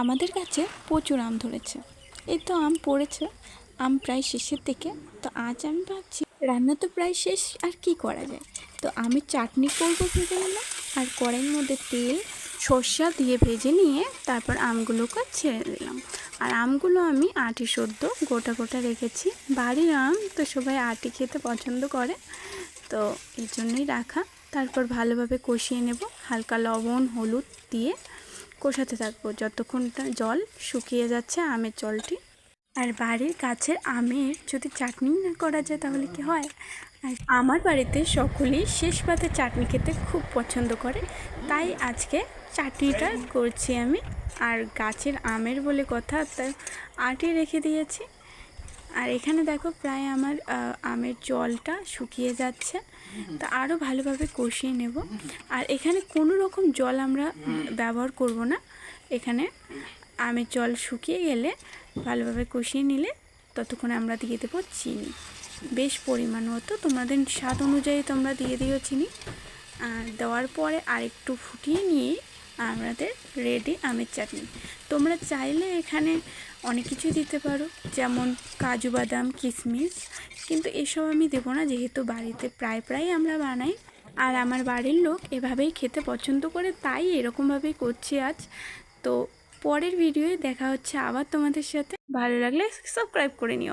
আমাদের গাছে প্রচুর আম ধরেছে। এই তো আম পড়েছে, আম প্রায় শেষের দিকে। তো আজ আমি ভাবছি রান্না তো প্রায় শেষ, আর কি করা যায়। তো আমি চাটনি করবো ভেবে নিলাম, আর কড়াইয়ের মধ্যে তেল সর্ষা দিয়ে ভেজে নিয়ে তারপর আমগুলোকে ছেড়ে দিলাম। আর আমগুলো আমি আটি সদ্য গোটা গোটা রেখেছি। বাড়ির আম তো সবাই আটি খেতে পছন্দ করে, তো এই জন্যই রাখা। তারপর ভালোভাবে কষিয়ে নেব, হালকা লবণ হলুদ দিয়ে কষাতে থাকবো যতক্ষণটা জল শুকিয়ে যাচ্ছে, আমের জলটি। আর বাড়ির গাছের আমের যদি চাটনি না করা যায় তাহলে কি হয়। আর আমার বাড়িতে সকলেই শেষ পাতে চাটনি খেতে খুব পছন্দ করে, তাই আজকে চাটনিটা করছি আমি। আর গাছের আমের বলে কথা, তাই আটে রেখে দিয়েছি। আর এখানে দেখো প্রায় আমার আমের জলটা শুকিয়ে যাচ্ছে, তা আরও ভালোভাবে কষিয়ে নেব। আর এখানে কোনো রকম জল আমরা ব্যবহার করব না। এখানে আমের জল শুকিয়ে গেলে ভালোভাবে কষিয়ে নিলে ততক্ষণে আমরা দিয়ে দেবো চিনি, বেশ পরিমাণ মতো। তোমাদের স্বাদ অনুযায়ী তোমরা দিয়ে দিও চিনি। আর দেওয়ার পরে আরেকটু ফুটিয়ে নিয়ে আমাদের রেডি আমের চাটনি। তোমরা চাইলে এখানে অনেক কিছু দিতে পারো, যেমন কাজু বাদাম কিশমিশ, কিন্তু এসব আমি দেবো না, যেহেতু বাড়িতে প্রায় আমরা বানাই। আর আমার বাড়ির লোক এভাবেই খেতে পছন্দ করে, তাই এরকমভাবেই করছি আজ। তো পরের ভিডিওয়ে দেখা হচ্ছে আবার তোমাদের সাথে। ভালো লাগলে সাবস্ক্রাইব করে নিও।